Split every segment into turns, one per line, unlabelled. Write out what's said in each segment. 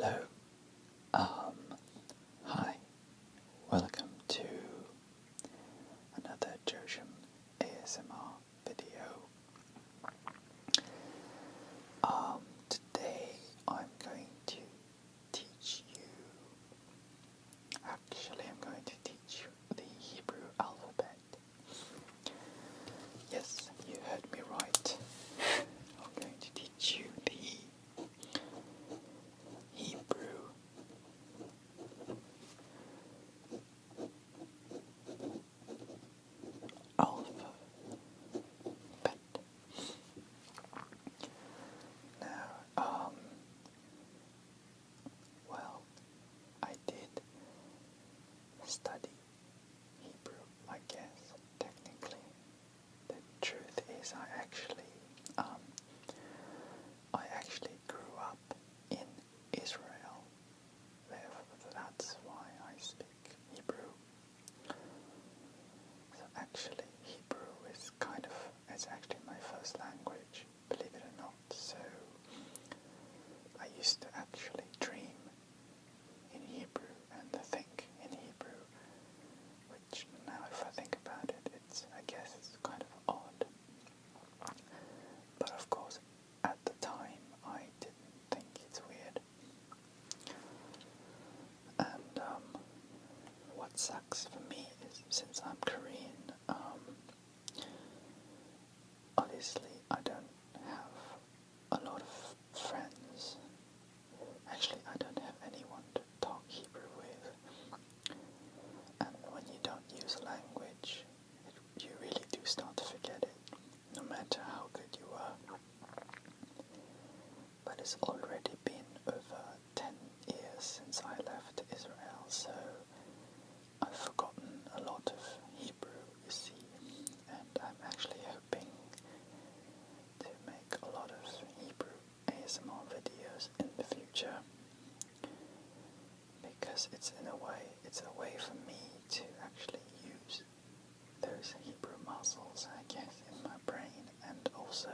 Hello. Hi. Welcome to another Josham ASMR video. Today I'm going to teach you. Actually, I'm going to teach you the Hebrew alphabet. Yes, you heard me right. I'm going to teach you the Hebrew alphabet. Now, well, I did study Hebrew, I guess, technically. The truth is I actually grew up in Israel. That's why I speak Hebrew. So actually Hebrew is it's actually my first language, believe it or not. So I used to actually dream in Hebrew and think in Hebrew, which now if I think about it, I guess it's kind of odd. But of course, at the time, I didn't think it's weird. And what sucks for me is, since I'm Korean, obviously I don't have a lot of friends. Actually, I don't have anyone to talk Hebrew with. And when you don't use a language, you really do start to forget it, no matter how good you are. But it's already been over 10 years since I left Israel, so I've forgotten a lot of Hebrew, you see, and I'm actually hoping to make a lot of Hebrew ASMR videos in the future, because it's a way for me to actually use those Hebrew muscles, I guess, in my brain, and also,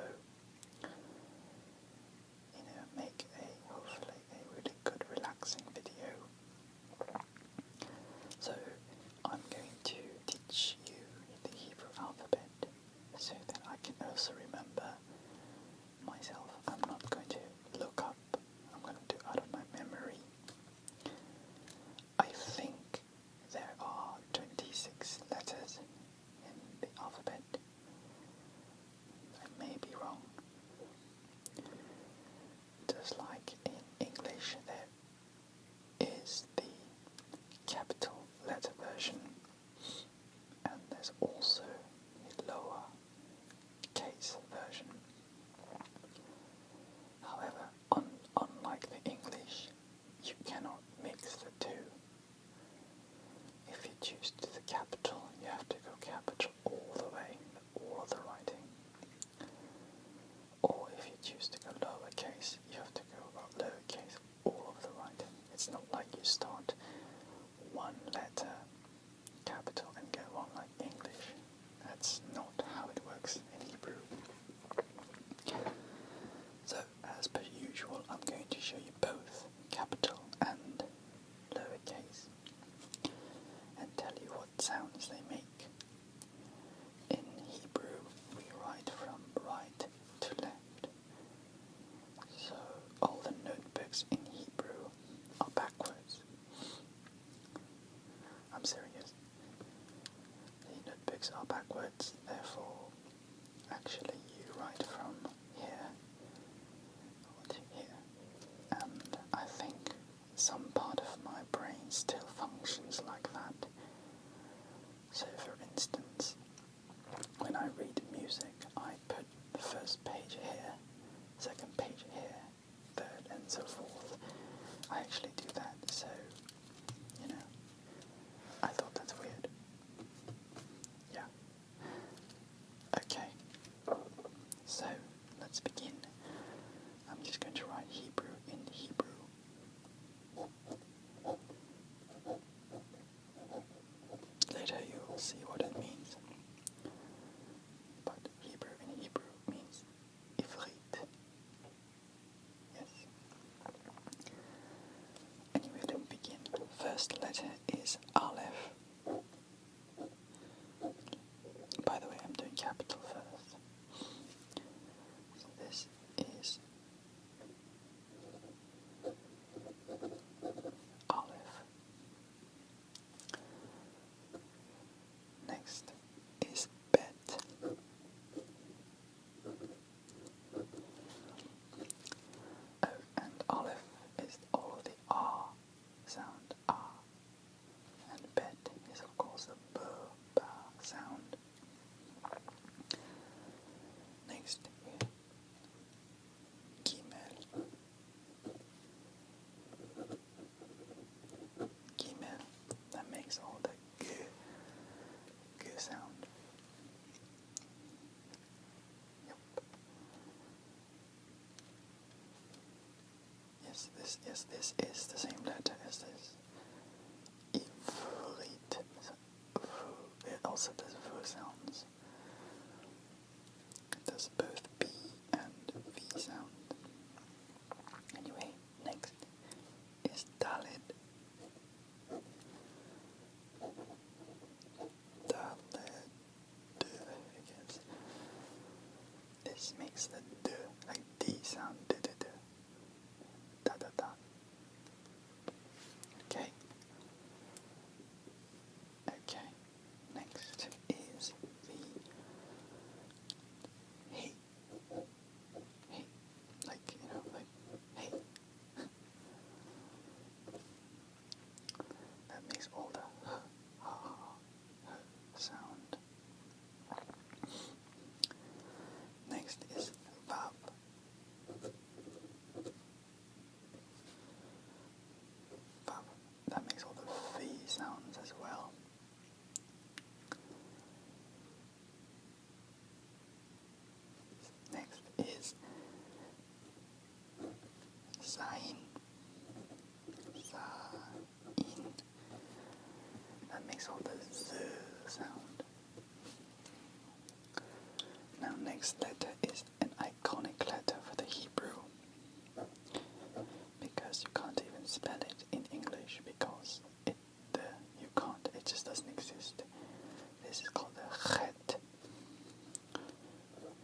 make hopefully a really good relaxing video. So I'm going to teach you the Hebrew alphabet so that I can also remember myself. I'm not going to look up, I'm going to do out of my memory. I think there are 26 letters in the alphabet. I may be wrong. Just like in English, there is the capital letter version, and there's also the lower case version. However, unlike the English, you cannot mix the two. If you choose the capital, you have to go capital all the way, all of the writing. Or if you choose to go lowercase, you have to go lowercase, all of the writing. It's not like you start one letter capital and go on like English. That's not how it works in Hebrew. So, as per usual, I'm going to show you both capital and lowercase and tell you what sounds they make. In Hebrew, we write from right to left. So, all the notebooks in Hebrew are backwards. I'm serious. The notebooks are backwards, therefore, actually you write from here to here. And I think some part of my brain still functions like that. So for instance, when I read music, I put the first page here, second page here, third, and so forth. I actually do that, so, I thought that's weird. Yeah. Okay. So, let's begin. I'm just going to write Hebrew in Hebrew. Later you will see what it means. But Hebrew in Hebrew means Ifrit. Yes. letter is Aleph. By the way, I'm doing capital first. So this is Aleph. Next is Bet. Oh, and Aleph is all of the R sound, R. And Bet is of course the B, Ba sound. Next we have Gimel. Gimel, that makes all the G sound. Yep. Yes, this is the same letter as this. Ivrit. It also does V sounds. It does both B and V sound. Anyway, next is Dalet. Dalet, I guess. This makes the D, like D sound, D, D, D. Da, da, da. Okay. Okay. Next is the hey. Hey. Like, like, hey. That makes all the sound. Next is Vav. Vav. That makes all the V sounds as well. Next is Zain. Zain. That makes all the Z sound. Now next letter is an iconic letter for the Hebrew. Because you can't even spell it in English because you can't, it just doesn't exist. This is called the Chet.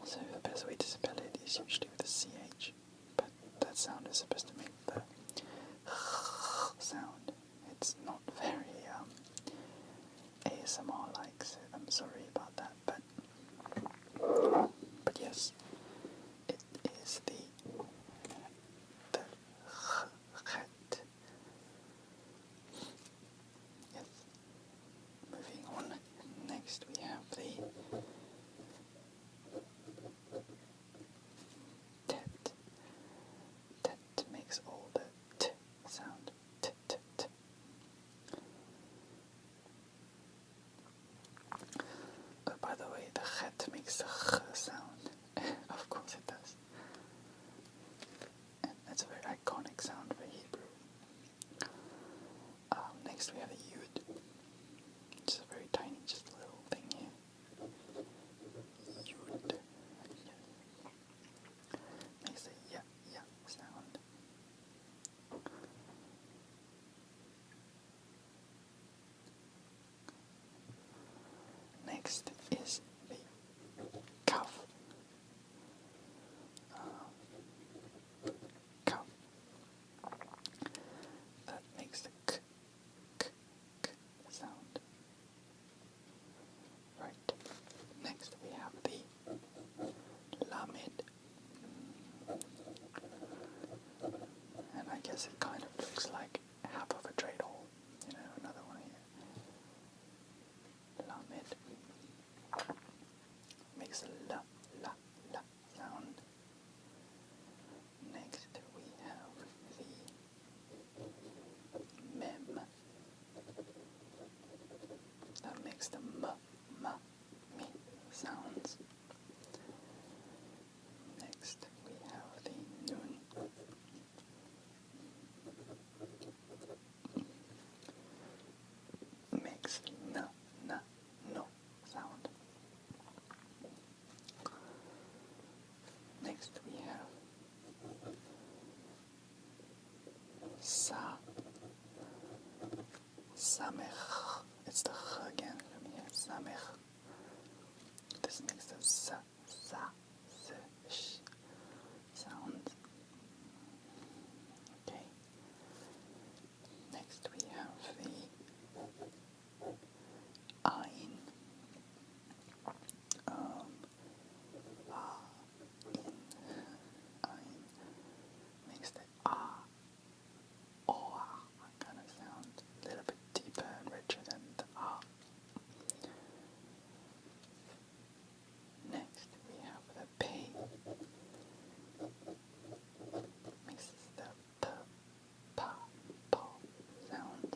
So the best way to spell it is usually with a CH, but that sound is supposed to make the sound. It's not very ASMR like, so I'm sorry about that, but yes, it is the Chet. Yes. Moving on, next we have the Tet. Tet makes all the T sound. T, T, T. Oh, by the way, the Chet makes the Ch sound. Of course it does. And that's a very iconic sound for Hebrew. Next we have a Yud. It's a very tiny, just a little thing here. Yud. Makes a yeah, yeah sound. Next is the Kaf. Kaf. That makes the K, K, K sound. Right. Next we have the Lamed. And I guess it kind of looks like half of a dreidel. Another one here. Lamed. Makes a la, la, la sound. Next we have the Mem. That makes the M, M, me sounds. Next we have the Nun. Makes N, N, no sound. Next we have Sa. samech. It's the ch again from here. Samech. This makes the sa, s, sh sound. Okay. Next we have the ein. Ein makes the kind of sound a little bit deeper and richer than the Next we have the p. Makes the p sound.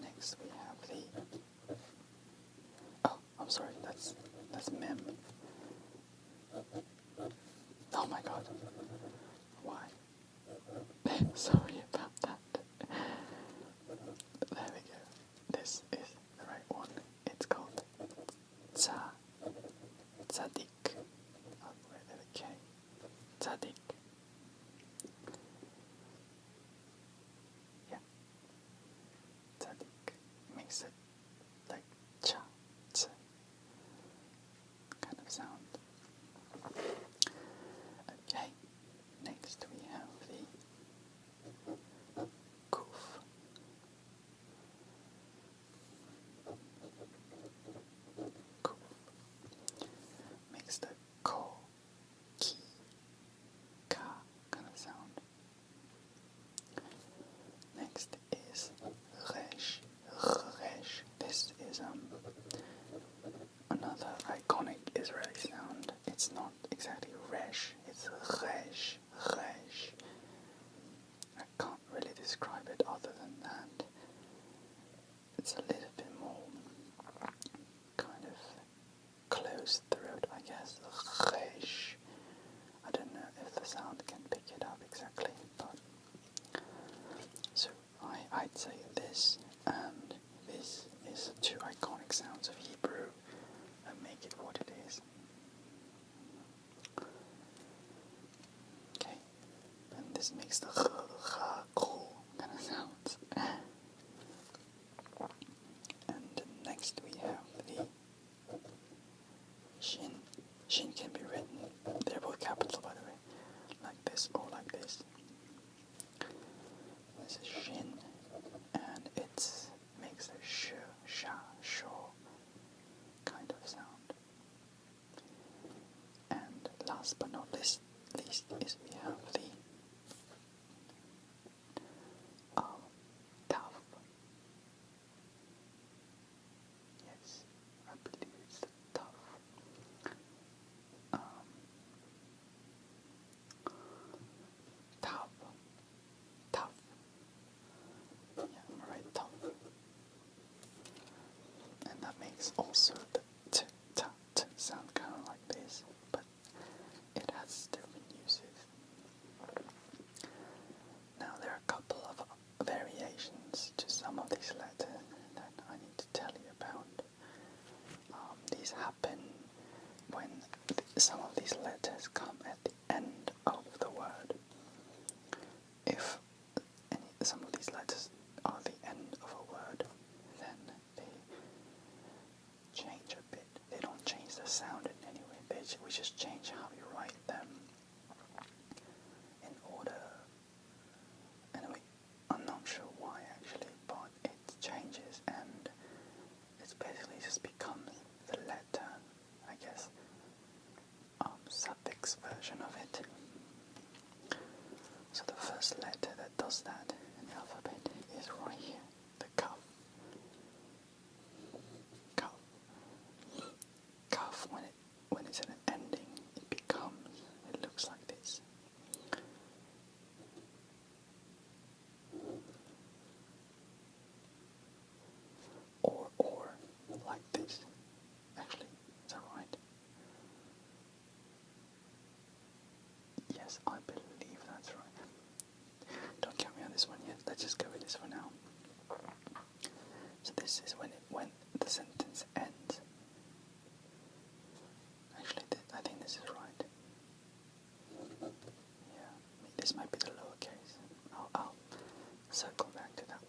Next we have the I'm sorry, that's mem. Oh my god. Why? Sorry about that. There we go. This is the right one. It's called tzadik. Oh, wait, there we go. Tzadik. Yeah. Tzadik makes it like cha, tz kind of sound. Okay, next we have the kuf. Kuf makes the ko, ki, ka kind of sound. Next is resh. Resh. This is another iconic Israeli sound. It's not exactly resh, it's resh, resh. I can't really describe it other than that. It's a little bit more kind of closed throat, I guess. Resh. I don't know if the sound can pick it up exactly, but so I'd say this and this is two iconic sounds of Hebrew and make it what it is. Okay, and this makes the kind of sounds. And next we have the shin. Shin can be written, they're both capital by the way, like this or like this. This is shin, and it makes a sh, sha, sho kind of sound. And last but not least is we have the taf. Yes, I believe it's the taf. Taf. Yeah, I'm right, taf. And that makes also the t sound kind of like this, but it has different uses. Now there are a couple of variations to some of these letters that I need to tell you about. These happen when some of these letters come at the end of the word. If some of these letters are the end of a word, then they change a bit. They don't change the sound in any way. We just change how you write them in order. Anyway, I'm not sure why actually, but it changes and it basically just becomes the letter, I guess, suffix version of it. So the first letter that does that in the alphabet is right here, the kaf. Kaf. Kaf, when it's at an ending, it looks like this. Or like this. Actually, is that right? Yes, I believe that's right. Don't count me on this one yet. Let's just go with this for now. So this is when the sentence ends. Actually, I think this is right. Yeah, this might be the lowercase. I'll circle back to that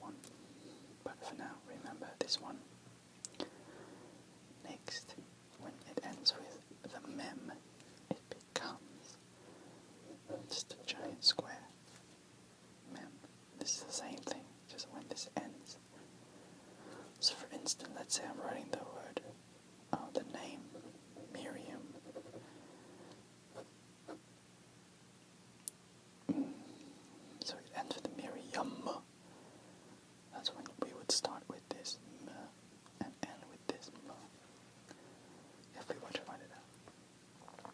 So it ends with the Miriam. That's when we would start with this M and end with this M. If we were to find it out.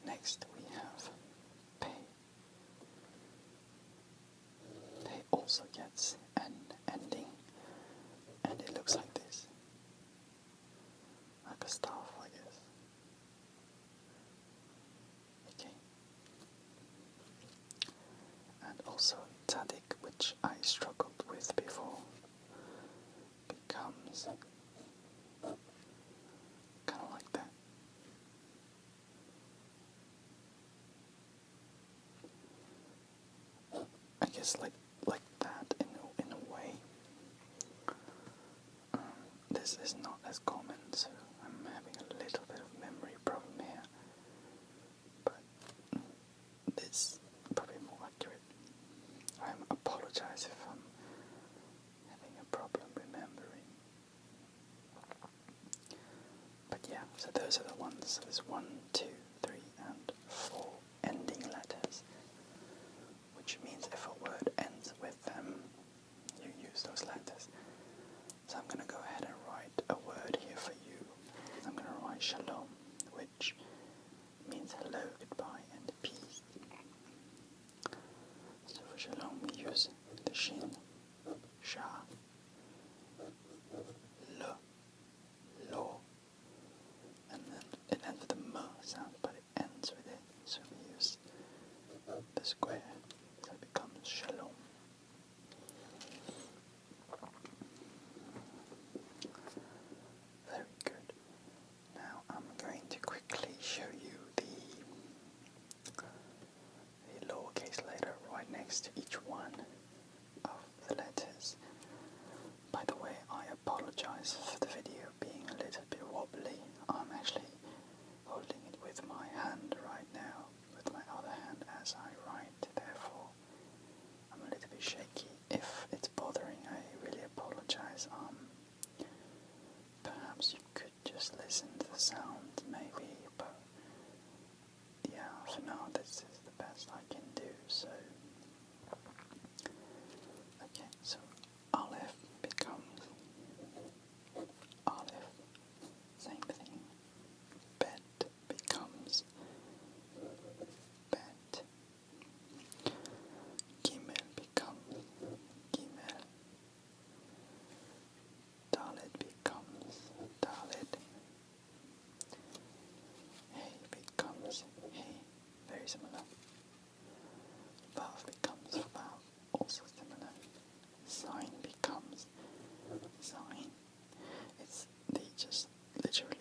Next we have Pei. Pei also gets an ending, and it looks like this. Like a staff, I guess. Okay. And also Tzadik, which I struggled with before, becomes kind of like that. I guess like that in a way. This is not as common, so I'm having a little bit of memory problem here. But this is probably more accurate. I apologize if I'm having a problem remembering. But yeah, so those are the ones. So there's 1, 2, 3, and 4 ending letters, which means if a word ends with them, you use those letters. So I'm going to go ahead and write a word here for you. I'm going to write shalom, which means hello, goodbye, and peace. So for shalom we use the shin, sha, lo, lo, and then it ends with the m sound, but it ends with it, so we use the square, so it becomes shalom. Very good. Now I'm going to quickly show you the lowercase letter right next to each one of the letters. By the way, I apologize for the video being a little bit wobbly. I'm actually holding it with my hand right now, with my other hand as I write, therefore I'm a little bit shaky. If it's bothering, I really apologize. Perhaps you could just listen to the sound, maybe, but yeah, for now this is the best I can do, so. Okay, so Aleph becomes Aleph, same thing. Bet becomes Bet. Gimel becomes Gimel. Dalet becomes Dalet. Hey becomes Hey, very similar. Vav becomes Vav, also similar. Sign becomes Sign. It's just literally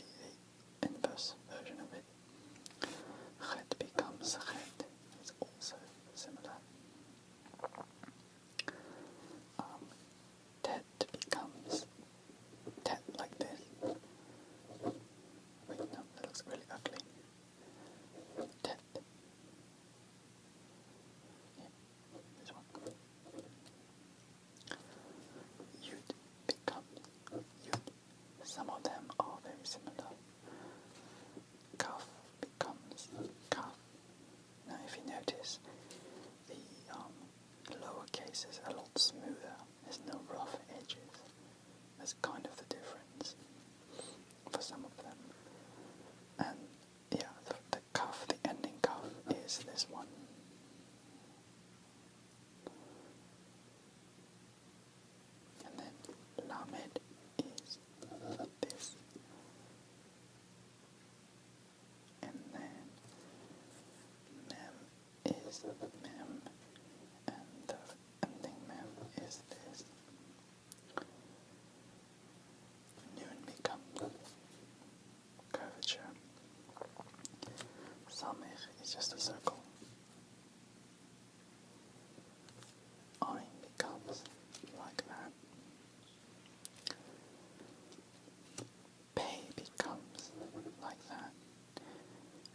the inverse version of it. Chet becomes Chet. It's also similar. Tet becomes Tet like this. Wait, no, that looks really ugly. Tet. Yeah, this one. Yud becomes Yud. Some of them are very similar. Kaf becomes Kaf. Now if you notice, the lowercase is a lot smoother. There's no rough edges. That's kind of the difference for some of them. And yeah, the kaf, the ending kaf is this one. And then lamed is this. And then mem is mem. And the ending mem is this. Noon becomes curvature. Samech is just a circle. Ein becomes like that. Pei becomes like that.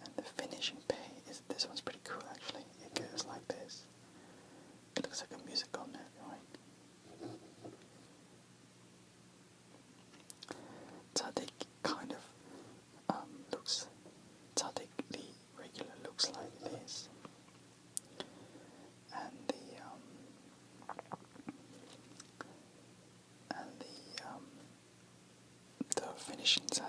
And the finishing pei is, this one's pretty cool actually. It goes like this. It looks like a musical note, right? Tzadik kind of looks, Tzadik the regular looks like the conditions